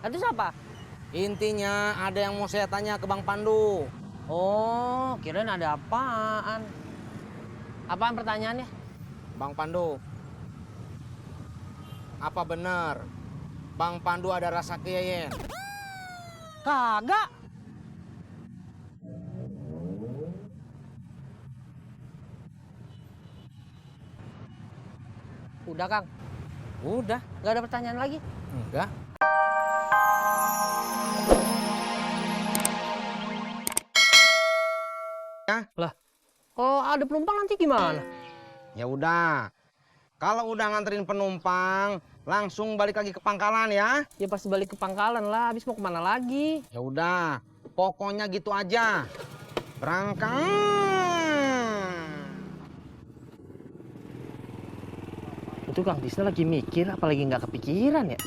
Itu siapa? Intinya ada yang mau saya tanya ke Bang Pandu. Oh, kirain ada apaan. Apaan pertanyaannya? Bang Pandu, apa benar Bang Pandu ada rasa ke Yeye? Kagak. Udah, Kang. Udah, Nggak ada pertanyaan lagi. enggak. Lah, kalau ada penumpang nanti gimana? Ya udah, kalau udah nganterin penumpang, langsung balik lagi ke pangkalan ya. Ya pasti balik ke pangkalan lah. Habis mau kemana lagi? Ya udah, pokoknya gitu aja. Berangkat. Itu Kang Tisna lagi mikir, apalagi nggak kepikiran ya?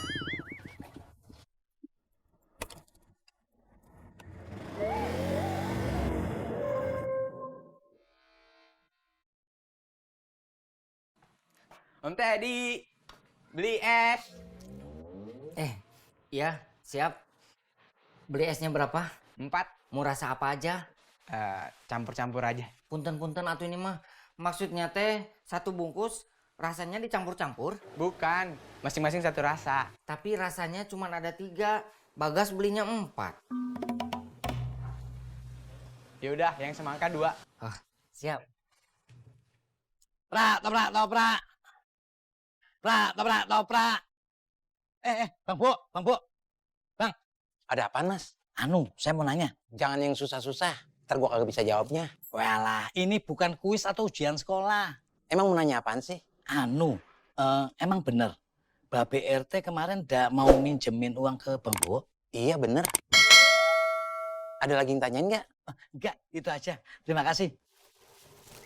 Om Teddy, beli es. Iya, siap. Beli esnya berapa? 4. Mau rasa apa aja? Campur-campur aja. Punten-punten atuh ini mah. Maksudnya teh satu bungkus rasanya dicampur-campur. Bukan, masing-masing satu rasa. Tapi rasanya cuma ada 3. Bagas belinya 4. Ya udah, yang semangka 2. Ah, siap. Prak, toprak, toprak. Prak, toprak, toprak. Bang Bu, Bang Bu. Bang, ada apaan, Mas? Saya mau nanya. Jangan yang susah-susah, ntar gua kagak bisa jawabnya. Walah, ini bukan kuis atau ujian sekolah. Emang mau nanya apaan sih? Emang bener, Babe RT kemarin ndak mau minjemin uang ke Bang Bu? Iya, bener. Ada lagi yang tanyain nggak? Enggak, itu aja. Terima kasih.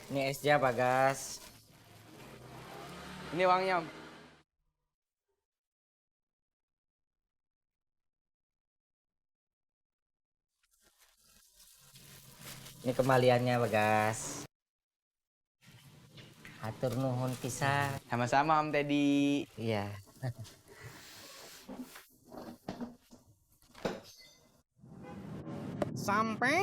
Ini esnya Bagas. Ini uangnya, Om. Ini kembaliannya Bagas. Atur nuhun pisan. Sama-sama, Om Teddy. Iya. Sampai.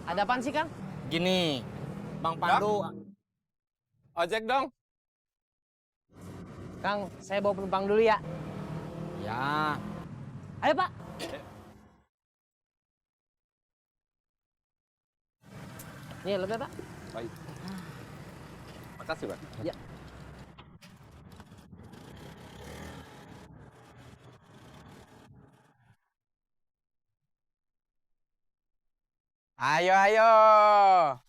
Ada apaan sih, Kang? Gini, Bang Pandu. Ojek dong. Kang, saya bawa penumpang dulu ya. Ya, Ayo, Pak. Nih, lebih, Pak. Baik. Makasih, Bang. Ya. Ayo, ayo.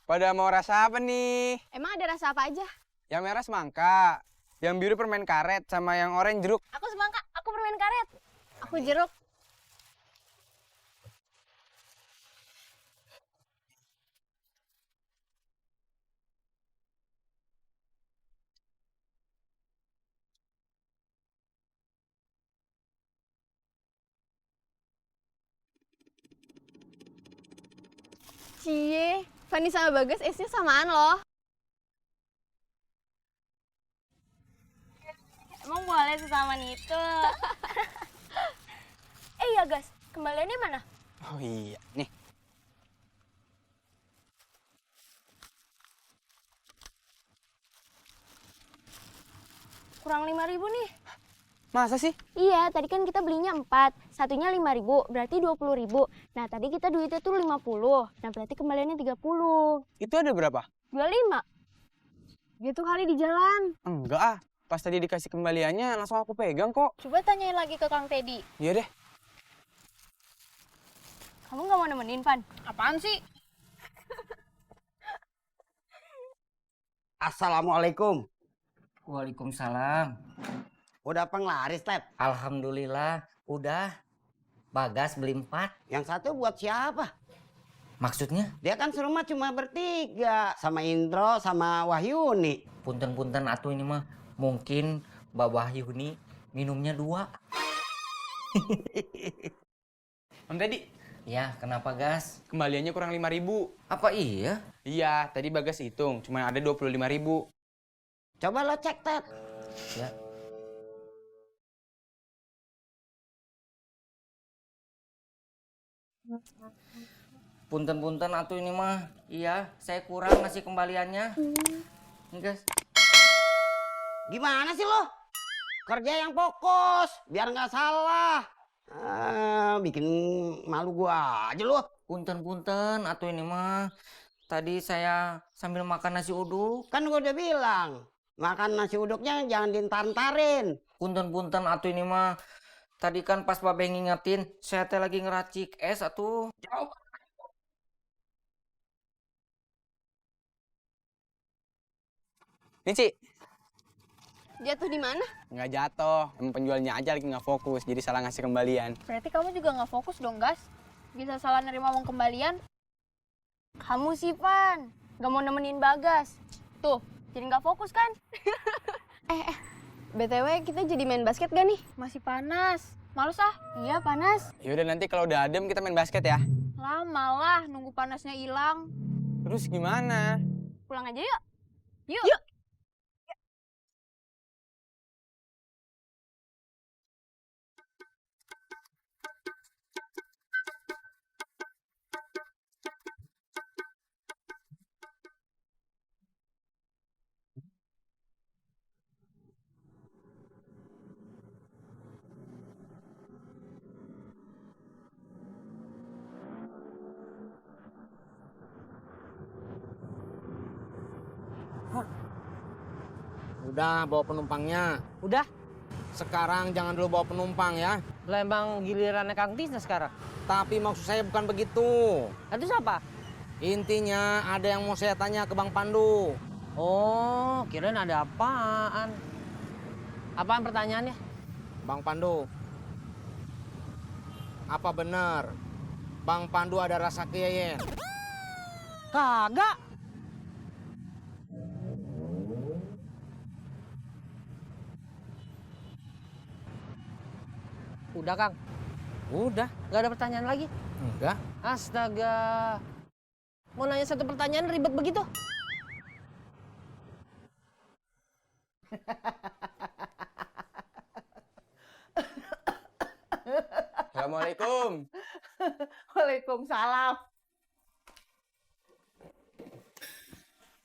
Pada mau rasa apa nih? Emang ada rasa apa aja? Yang merah semangka, yang biru permen karet, sama yang oranye jeruk. Aku semangka, aku permen karet. Aku jeruk. Cie, Fanny sama Bagas esnya samaan loh. Emang boleh sesamaan itu? Iya, Gas. Kembaliannya mana? Oh iya, nih. Kurang 5.000 nih. Masa sih? Iya, tadi kan kita belinya 4. Satunya 5.000, berarti 20.000. Nah, tadi kita duitnya tuh 50. Nah, berarti kembaliannya 30. Itu ada berapa? 25. Gitu kali di jalan. Enggak ah. Pas tadi dikasih kembaliannya langsung aku pegang kok. Coba tanyain lagi ke Kang Teddy. Iya deh. Kamu nggak mau nemenin, Van? Apaan sih? Assalamualaikum. Waalaikumsalam. Udah penglaris, Tep? Alhamdulillah, udah. Bagas beli 4. Yang satu buat siapa? Maksudnya? Dia kan serumah cuma bertiga. Sama Indro, sama Wahyuni. Punten-punten atuh ini mah. Mungkin Mbak Wahyuni minumnya 2. Om Teddy, Ya, kenapa gas? Kembaliannya kurang 5.000. Apa iya? Iya, tadi Bagas hitung, cuma ada 25.000. Coba lo cek, Tet. Ya. Punten-punten atuh ini mah. Iya, saya kurang ngasih kembaliannya. Nih, gas. Gimana sih lo? Kerja yang fokus, biar nggak salah. Bikin malu gua aja lo. Punten-punten atuh ini mah. Tadi saya sambil makan nasi uduk. Kan gua udah bilang, makan nasi uduknya jangan dintar-ntarin. Punten-punten atuh ini mah. Tadi kan pas Babe ngingetin, saya teh lagi ngeracik es atuh. Nih, Ci. Jatuh di mana? Nggak jatuh, emang penjualnya aja lagi nggak fokus, jadi salah ngasih kembalian. Berarti kamu juga nggak fokus dong, Gas. Bisa salah nerima uang kembalian. Kamu sih, Pan. Gak mau nemenin Bagas. Tuh, jadi nggak fokus kan? BTW, kita jadi main basket gak nih? Masih panas. Males ah. Iya, panas. Yaudah nanti kalau udah adem kita main basket ya. Lama lah, nunggu panasnya hilang. Terus gimana? Pulang aja yuk. Yuk. Udah bawa penumpangnya. Udah, Sekarang jangan dulu bawa penumpang ya. lah emang gilirannya Kang Tisna sekarang. Tapi maksud saya bukan begitu. Itu siapa? Intinya ada yang mau saya tanya ke Bang Pandu. Oh, kirain ada apaan. Apaan pertanyaannya? Bang Pandu, apa benar Bang Pandu ada rasa ke Yeyen? Kagak. Udah, Kang. Udah, Nggak ada pertanyaan lagi. enggak. Astaga. Mau nanya satu pertanyaan ribet begitu? Assalamualaikum. Waalaikumsalam.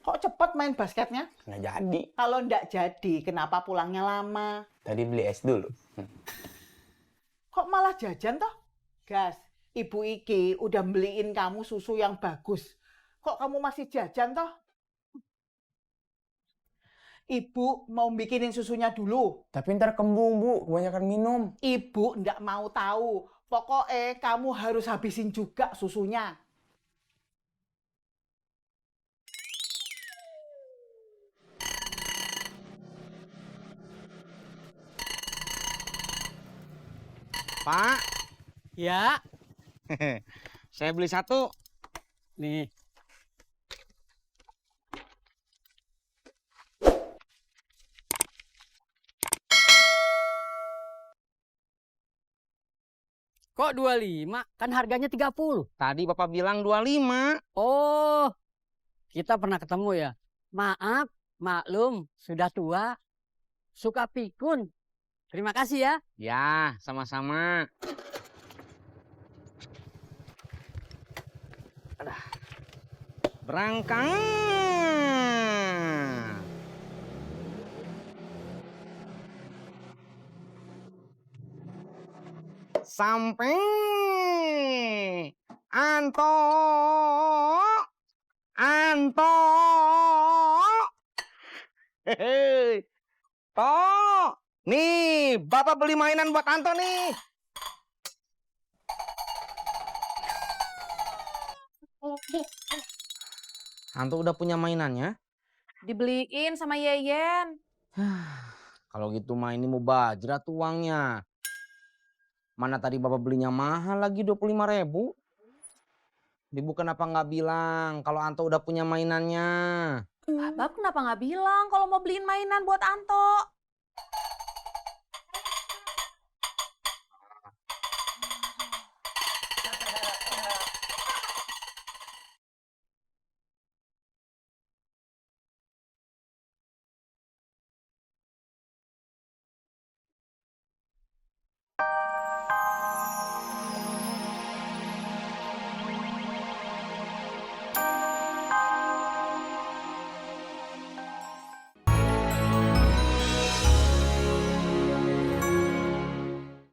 Kok cepet main basketnya? Nggak jadi. Kalau ndak jadi, kenapa pulangnya lama? Tadi beli es dulu. Kok malah jajan toh? Gas, ibu Iki udah beliin kamu susu yang bagus. Kok kamu masih jajan toh? Ibu mau bikinin susunya dulu. Tapi ntar kembung, Bu. Kebanyakan minum. Ibu ndak mau tahu. Pokoknya kamu harus habisin juga susunya. Pak, Ya. saya beli satu. Nih. Kok 25? Kan harganya 30. Tadi Bapak bilang 25. Oh, kita pernah ketemu ya. Maaf, maklum, sudah tua. Suka pikun. Terima kasih ya. Ya, sama-sama. Berangkat. Sampai. Anto. Anto. Hehehe. Toh. Nih, Bapak beli mainan buat Anto nih. Anto udah punya mainannya? Dibeliin sama Yeyen. Kalau gitu mah ini mau bajrat uangnya. Mana tadi Bapak belinya mahal lagi 25.000. Ibu kenapa nggak bilang kalau Anto udah punya mainannya? Abang kenapa nggak bilang kalau mau beliin mainan buat Anto?